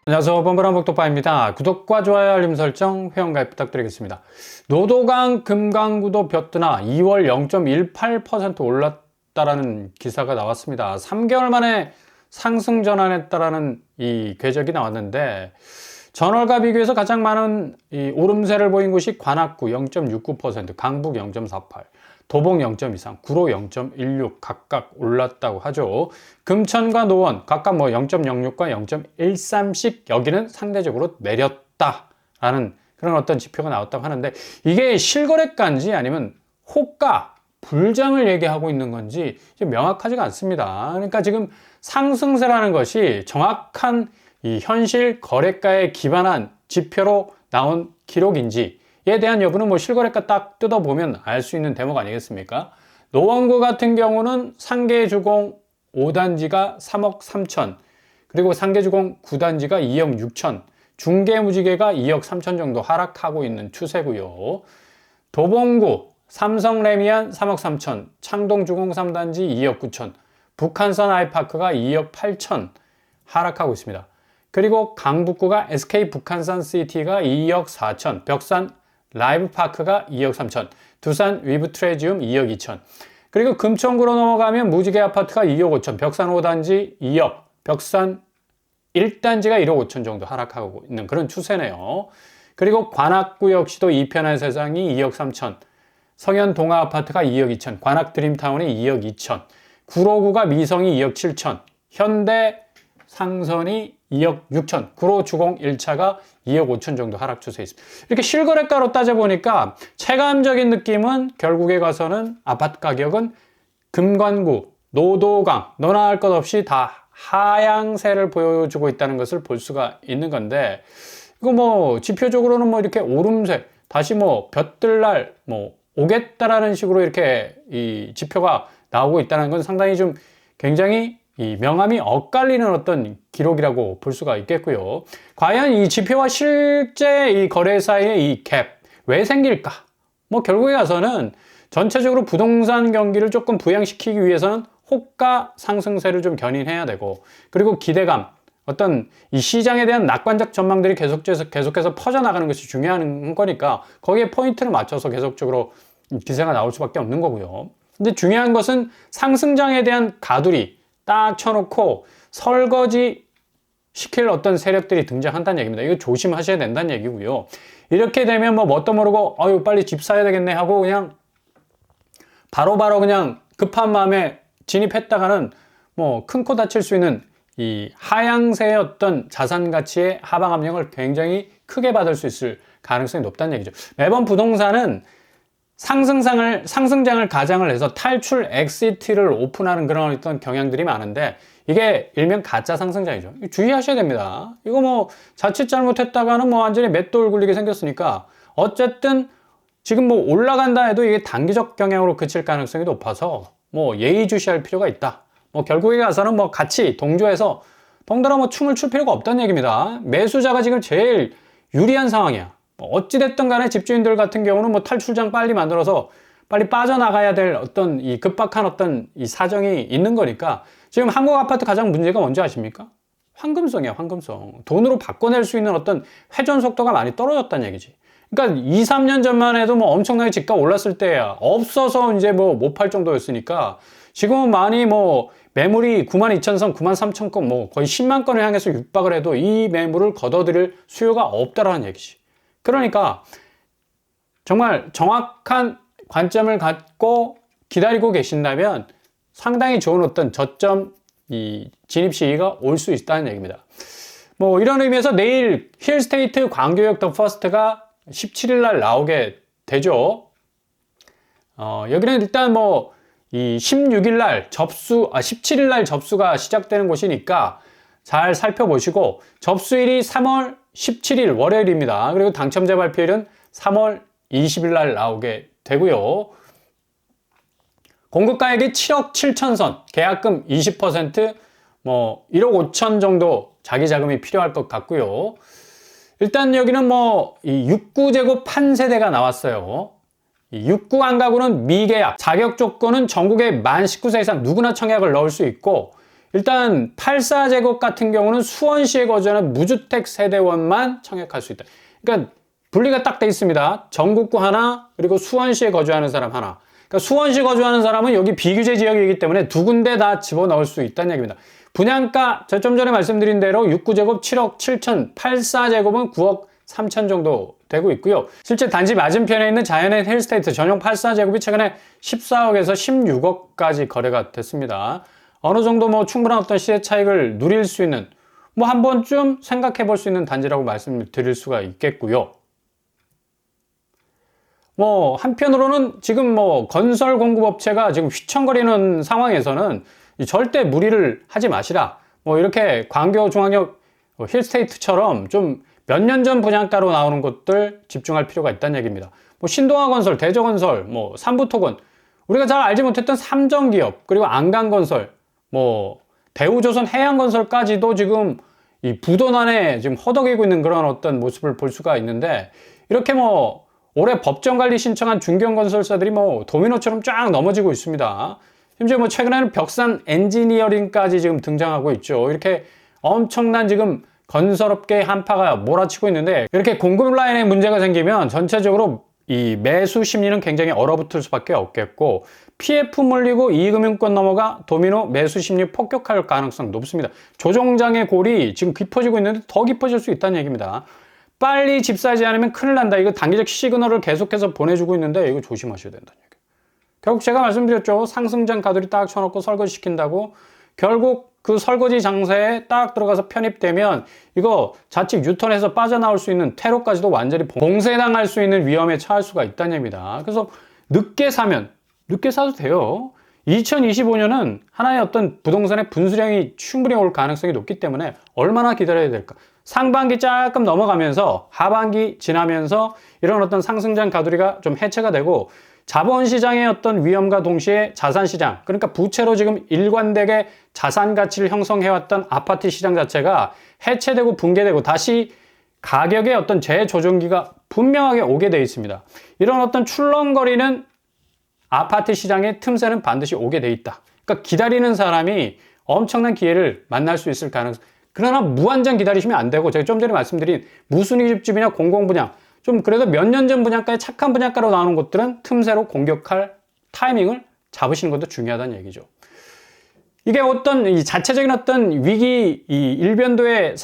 안녕하세요. 뻔뻔한 복덕바입니다. 구독과 좋아요, 알림 설정, 회원가입 부탁드리겠습니다. 노도강 금강구도 벼뜨나 2월 0.18% 올랐다라는 기사가 나왔습니다. 3개월 만에 상승 전환했다라는 이 궤적이 나왔는데, 전월과 비교해서 가장 많은 이 오름세를 보인 곳이 관악구 0.69%, 강북 0.48%, 도봉 0.23, 구로 0.16 각각 올랐다고 하죠. 금천과 노원 각각 뭐 0.06과 0.13씩 여기는 상대적으로 내렸다라는 그런 어떤 지표가 나왔다고 하는데, 이게 실거래가인지 아니면 호가 불장을 얘기하고 있는 건지 명확하지가 않습니다. 그러니까 지금 상승세라는 것이 정확한 이 현실 거래가에 기반한 지표로 나온 기록인지에 대한 여부는 뭐 실거래가 딱 뜯어보면 알 수 있는 대목 아니겠습니까? 노원구 같은 경우는 상계주공 5단지가 3억 3천, 그리고 상계주공 9단지가 2억 6천, 중개무지개가 2억 3천 정도 하락하고 있는 추세고요. 도봉구 삼성레미안 3억 3천, 창동주공 3단지 2억 9천, 북한선 아이파크가 2억 8천 하락하고 있습니다. 그리고 강북구가 SK 북한산 시티가 2억 4천, 벽산 라이브파크가 2억 3천, 두산 위브트레지움 2억 2천, 그리고 금천구로 넘어가면 무지개 아파트가 2억 5천, 벽산 5단지 2억, 벽산 1단지가 1억 5천 정도 하락하고 있는 그런 추세네요. 그리고 관악구 역시도 이편한 세상이 2억 3천, 성현 동아 아파트가 2억 2천, 관악 드림타운이 2억 2천, 구로구가 미성이 2억 7천, 현대 상선이 2억 6천, 구로 주공 1차가 2억 5천 정도 하락 추세에 있습니다. 이렇게 실거래가로 따져보니까 체감적인 느낌은 결국에 가서는 아파트 가격은 금관구, 노도강, 너나 할 것 없이 다 하향세를 보여주고 있다는 것을 볼 수가 있는 건데, 이거 뭐 지표적으로는 뭐 이렇게 오름세, 다시 뭐 벼뜰날 뭐 오겠다라는 식으로 이렇게 이 지표가 나오고 있다는 건 상당히 좀 굉장히 이 명암이 엇갈리는 어떤 기록이라고 볼 수가 있겠고요. 과연 이 지표와 실제 이 거래 사이의 이 갭, 왜 생길까? 뭐 결국에 가서는 전체적으로 부동산 경기를 조금 부양시키기 위해서는 호가 상승세를 좀 견인해야 되고, 그리고 기대감, 어떤 이 시장에 대한 낙관적 전망들이 계속해서 퍼져나가는 것이 중요한 거니까 거기에 포인트를 맞춰서 계속적으로 기세가 나올 수밖에 없는 거고요. 근데 중요한 것은 상승장에 대한 가두리 딱 쳐놓고 설거지 시킬 어떤 세력들이 등장한다는 얘기입니다. 이거 조심하셔야 된다는 얘기고요. 이렇게 되면 뭐 뭣도 모르고 아유 빨리 집 사야 되겠네 하고 그냥 바로바로 그냥 급한 마음에 진입했다가는 뭐 큰 코 다칠 수 있는 이 하향세의 어떤 자산 가치의 하방 압력을 굉장히 크게 받을 수 있을 가능성이 높다는 얘기죠. 매번 부동산은 상승장을 가장을 해서 탈출 엑시트를 오픈하는 그런 어떤 경향들이 많은데, 이게 일명 가짜 상승장이죠. 주의하셔야 됩니다. 이거 뭐 자칫 잘못했다가는 뭐 완전히 맷돌 굴리게 생겼으니까, 어쨌든 지금 뭐 올라간다 해도 이게 단기적 경향으로 그칠 가능성이 높아서 뭐 예의주시할 필요가 있다. 뭐 결국에 가서는 뭐 같이 동조해서 덩달아 뭐 춤을 출 필요가 없다는 얘기입니다. 매수자가 지금 제일 유리한 상황이야. 어찌됐든 간에 집주인들 같은 경우는 뭐 탈출장 빨리 만들어서 빨리 빠져나가야 될 어떤 이 급박한 어떤 이 사정이 있는 거니까, 지금 한국 아파트 가장 문제가 뭔지 아십니까? 황금성이야, 황금성. 돈으로 바꿔낼 수 있는 어떤 회전 속도가 많이 떨어졌다는 얘기지. 그러니까 2, 3년 전만 해도 뭐 엄청나게 집값 올랐을 때야 없어서 이제 뭐 못 팔 정도였으니까, 지금은 많이 뭐 매물이 92,000선, 93,000건 뭐 거의 10만 건을 향해서 육박을 해도 이 매물을 걷어들일 수요가 없다라는 얘기지. 그러니까 정말 정확한 관점을 갖고 기다리고 계신다면 상당히 좋은 어떤 저점 이 진입 시기가 올 수 있다는 얘기입니다. 뭐 이런 의미에서 내일 힐스테이트 광교역 더 퍼스트가 17일 날 나오게 되죠. 여기는 일단 뭐 이 16일 날 17일 날 접수가 시작되는 곳이니까 잘 살펴보시고, 접수일이 3월 17일 월요일입니다. 그리고 당첨자 발표일은 3월 20일 날 나오게 되고요. 공급가액이 7억 7천 선, 계약금 20%, 뭐 1억 5천 정도 자기 자금이 필요할 것 같고요. 일단 여기는 뭐 이 6구제곱 한 세대가 나왔어요. 6구 안 가구는 미계약, 자격 조건은 전국에 만 19세 이상 누구나 청약을 넣을 수 있고, 일단 84제곱 같은 경우는 수원시에 거주하는 무주택 세대원만 청약할 수 있다. 그러니까 분리가 딱 돼 있습니다. 전국구 하나, 그리고 수원시에 거주하는 사람 하나. 그러니까 수원시 거주하는 사람은 여기 비규제 지역이기 때문에 두 군데 다 집어넣을 수 있다는 얘기입니다. 분양가, 제가 좀 전에 말씀드린 대로 69제곱 7억 7천, 84제곱은 9억 3천 정도 되고 있고요. 실제 단지 맞은편에 있는 자이언트 힐스테이트 전용 84제곱이 최근에 14억에서 16억까지 거래가 됐습니다. 어느 정도 뭐 충분한 어떤 시세 차익을 누릴 수 있는, 뭐 한 번쯤 생각해 볼 수 있는 단지라고 말씀드릴 수가 있겠고요. 뭐 한편으로는 지금 뭐 건설 공급업체가 지금 휘청거리는 상황에서는 절대 무리를 하지 마시라. 뭐 이렇게 광교 중앙역 힐스테이트처럼 좀 몇 년 전 분양가로 나오는 곳들 집중할 필요가 있다는 얘기입니다. 뭐 신동아건설, 대저건설, 뭐 삼부토건, 우리가 잘 알지 못했던 삼정기업, 그리고 안강건설, 뭐 대우조선 해양건설까지도 지금 이 부도난에 지금 허덕이고 있는 그런 어떤 모습을 볼 수가 있는데, 이렇게 뭐 올해 법정관리 신청한 중견건설사들이 뭐 도미노처럼 쫙 넘어지고 있습니다. 심지어 뭐 최근에는 벽산 엔지니어링까지 지금 등장하고 있죠. 이렇게 엄청난 지금 건설업계 한파가 몰아치고 있는데, 이렇게 공급 라인에 문제가 생기면 전체적으로 이 매수 심리는 굉장히 얼어붙을 수밖에 없겠고, PF 물리고 이익금융권 넘어가 도미노 매수 심리 폭격할 가능성 높습니다. 조정장의 골이 지금 깊어지고 있는데 더 깊어질 수 있다는 얘기입니다. 빨리 집 사지 않으면 큰일 난다. 이거 단기적 시그널을 계속해서 보내주고 있는데 이거 조심하셔야 된다는 얘기예요. 결국 제가 말씀드렸죠. 상승장 가두리 딱 쳐놓고 설거지 시킨다고, 결국 그 설거지 장사에 딱 들어가서 편입되면 이거 자칫 유턴해서 빠져나올 수 있는 퇴로까지도 완전히 봉쇄당할 수 있는 위험에 처할 수가 있다는 얘기입니다. 그래서 늦게 사면 늦게 사도 돼요. 2025년은 하나의 어떤 부동산의 분수령이 충분히 올 가능성이 높기 때문에 얼마나 기다려야 될까? 상반기 조금 넘어가면서 하반기 지나면서 이런 어떤 상승장 가두리가 좀 해체가 되고, 자본시장의 어떤 위험과 동시에 자산시장, 그러니까 부채로 지금 일관되게 자산 가치를 형성해왔던 아파트 시장 자체가 해체되고 붕괴되고 다시 가격의 어떤 재조정기가 분명하게 오게 되어 있습니다. 이런 어떤 출렁거리는 아파트 시장의 틈새는 반드시 오게 돼 있다. 그러니까 기다리는 사람이 엄청난 기회를 만날 수 있을 가능성. 그러나 무한정 기다리시면 안 되고, 제가 좀 전에 말씀드린 무순위 집집이나 공공분양, 좀 그래도 몇 년 전 분양가에 착한 분양가로 나오는 곳들은 틈새로 공격할 타이밍을 잡으시는 것도 중요하다는 얘기죠. 이게 어떤 이 자체적인 어떤 위기, 이 일변도의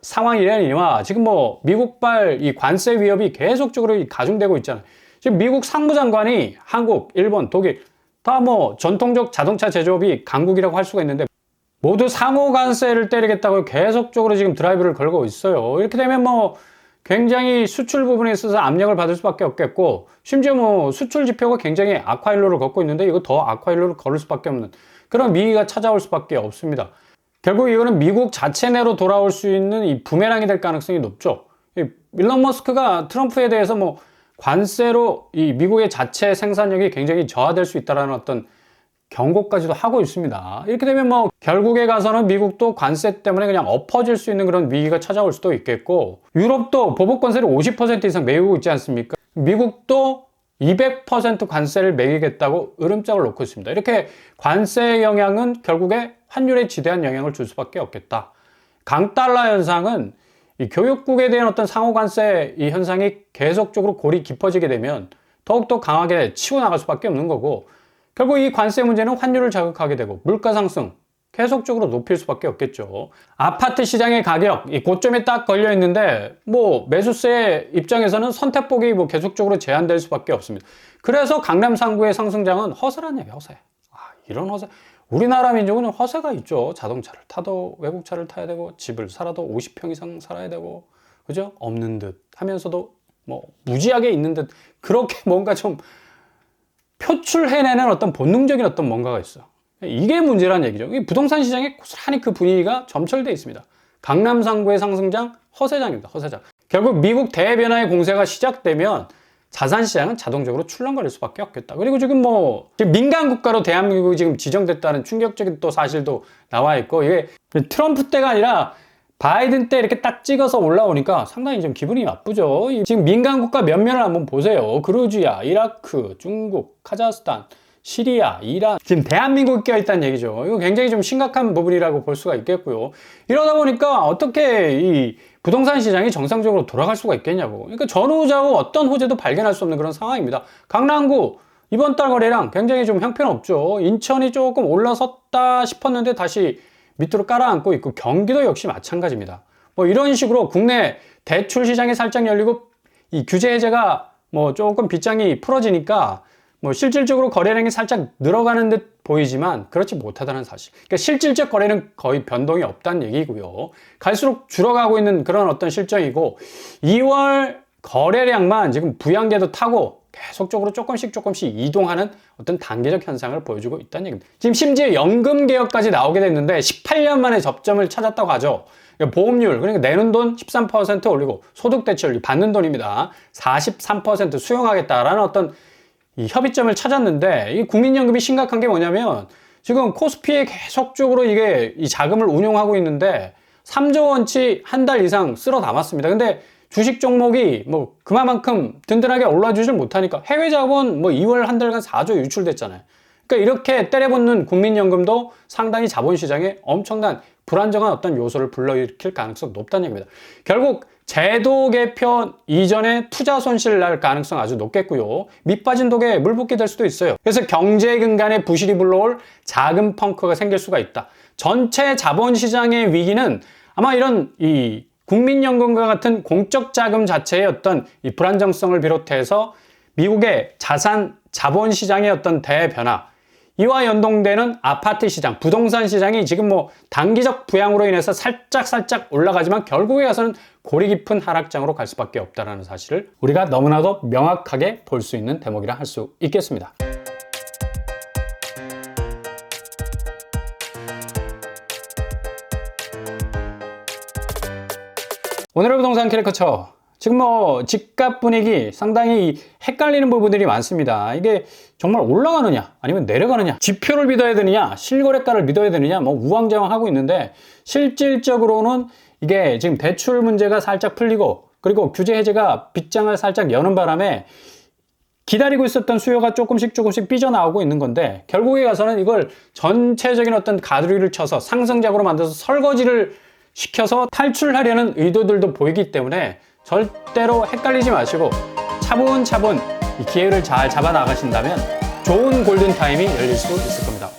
상황이라니와 지금 뭐 미국발 이 관세 위협이 계속적으로 가중되고 있잖아요. 지금 미국 상무장관이 한국, 일본, 독일 다 뭐 전통적 자동차 제조업이 강국이라고 할 수가 있는데 모두 상호 관세를 때리겠다고 계속적으로 지금 드라이브를 걸고 있어요. 이렇게 되면 뭐 굉장히 수출 부분에 있어서 압력을 받을 수밖에 없겠고, 심지어 뭐 수출 지표가 굉장히 악화일로를 걷고 있는데 이거 더 악화일로를 걸을 수밖에 없는 그런 위기가 찾아올 수밖에 없습니다. 결국 이거는 미국 자체 내로 돌아올 수 있는 이 부메랑이 될 가능성이 높죠. 일론 머스크가 트럼프에 대해서 뭐 관세로 이 미국의 자체 생산력이 굉장히 저하될 수 있다는 어떤 경고까지도 하고 있습니다. 이렇게 되면 뭐 결국에 가서는 미국도 관세 때문에 그냥 엎어질 수 있는 그런 위기가 찾아올 수도 있겠고, 유럽도 보복 관세를 50% 이상 매기고 있지 않습니까? 미국도 200% 관세를 매기겠다고 으름장을 놓고 있습니다. 이렇게 관세의 영향은 결국에 환율에 지대한 영향을 줄 수밖에 없겠다. 강달러 현상은 이 교육국에 대한 어떤 상호 관세 이 현상이 계속적으로 골이 깊어지게 되면 더욱더 강하게 치고 나갈 수밖에 없는 거고, 결국 이 관세 문제는 환율을 자극하게 되고 물가 상승 계속적으로 높일 수밖에 없겠죠. 아파트 시장의 가격 이 고점에 딱 걸려 있는데 뭐 매수세 입장에서는 선택폭이 뭐 계속적으로 제한될 수밖에 없습니다. 그래서 강남 상구의 상승장은 허세란 얘기예요. 허세. 이런 허세. 우리나라 민족은 허세가 있죠. 자동차를 타도 외국 차를 타야 되고, 집을 살아도 50평 이상 살아야 되고, 그죠? 없는 듯 하면서도 뭐 무지하게 있는 듯, 그렇게 뭔가 좀 표출해내는 어떤 본능적인 어떤 뭔가가 있어. 이게 문제라는 얘기죠. 이 부동산 시장에 고스란히 그 분위기가 점철되어 있습니다. 강남 상구의 상승장 허세장입니다. 허세장. 결국 미국 대변화의 공세가 시작되면 자산 시장은 자동적으로 출렁거릴 수밖에 없겠다. 그리고 지금 뭐 민간 국가로 대한민국이 지금 지정됐다는 충격적인 또 사실도 나와 있고, 이게 트럼프 때가 아니라 바이든 때 이렇게 딱 찍어서 올라오니까 상당히 좀 기분이 나쁘죠. 지금 민간 국가 몇 면을 한번 보세요. 그루지아, 이라크, 중국, 카자흐스탄, 시리아, 이란, 지금 대한민국이 껴있다는 얘기죠. 이거 굉장히 좀 심각한 부분이라고 볼 수가 있겠고요. 이러다 보니까 어떻게 이 부동산 시장이 정상적으로 돌아갈 수가 있겠냐고. 그러니까 전후좌우 어떤 호재도 발견할 수 없는 그런 상황입니다. 강남구 이번 달 거래량 굉장히 좀 형편없죠. 인천이 조금 올라섰다 싶었는데 다시 밑으로 깔아앉고 있고, 경기도 역시 마찬가지입니다. 뭐 이런 식으로 국내 대출 시장이 살짝 열리고 이 규제 해제가 뭐 조금 빗장이 풀어지니까 뭐 실질적으로 거래량이 살짝 늘어가는 듯 보이지만 그렇지 못하다는 사실. 그러니까 실질적 거래는 거의 변동이 없다는 얘기고요. 갈수록 줄어가고 있는 그런 어떤 실정이고, 2월 거래량만 지금 부양계도 타고 계속적으로 조금씩 이동하는 어떤 단계적 현상을 보여주고 있다는 얘기입니다. 지금 심지어 연금 개혁까지 나오게 됐는데 18년 만에 접점을 찾았다고 하죠. 보험료, 그러니까 내는 돈 13% 올리고 소득 대출 받는 돈입니다. 43% 수용하겠다라는 어떤 이 협의점을 찾았는데, 이 국민연금이 심각한 게 뭐냐면 지금 코스피에 계속적으로 이게 이 자금을 운용하고 있는데 3조 원치 한 달 이상 쓸어 담았습니다. 근데 주식 종목이 뭐 그만큼 든든하게 올라주질 못하니까 해외 자본 뭐 2월 한 달간 4조 유출됐잖아요. 그러니까 이렇게 때려붓는 국민연금도 상당히 자본시장에 엄청난 불안정한 어떤 요소를 불러일으킬 가능성이 높다는 얘기입니다. 결국 제도 개편 이전에 투자 손실 날 가능성 아주 높겠고요. 밑빠진 독에 물 붓게 될 수도 있어요. 그래서 경제 근간에 부실이 불러올 자금 펑크가 생길 수가 있다. 전체 자본시장의 위기는 아마 이런 이 국민연금과 같은 공적 자금 자체의 어떤 이 불안정성을 비롯해서 미국의 자산 자본시장의 어떤 대변화, 이와 연동되는 아파트 시장, 부동산 시장이 지금 뭐 단기적 부양으로 인해서 살짝 올라가지만 결국에 가서는 고리 깊은 하락장으로 갈 수밖에 없다는 사실을 우리가 너무나도 명확하게 볼 수 있는 대목이라 할 수 있겠습니다. 오늘의 부동산 캐리커처. 지금 뭐 집값 분위기 상당히 헷갈리는 부분들이 많습니다. 이게 정말 올라가느냐 아니면 내려가느냐, 지표를 믿어야 되느냐 실거래가를 믿어야 되느냐, 뭐 우왕좌왕하고 있는데, 실질적으로는 이게 지금 대출 문제가 살짝 풀리고 그리고 규제 해제가 빗장을 살짝 여는 바람에 기다리고 있었던 수요가 조금씩 삐져나오고 있는 건데, 결국에 가서는 이걸 전체적인 어떤 가두리를 쳐서 상승작으로 만들어서 설거지를 시켜서 탈출하려는 의도들도 보이기 때문에 절대로 헷갈리지 마시고 차분차분 이 기회를 잘 잡아 나가신다면 좋은 골든타임이 열릴 수 있을 겁니다.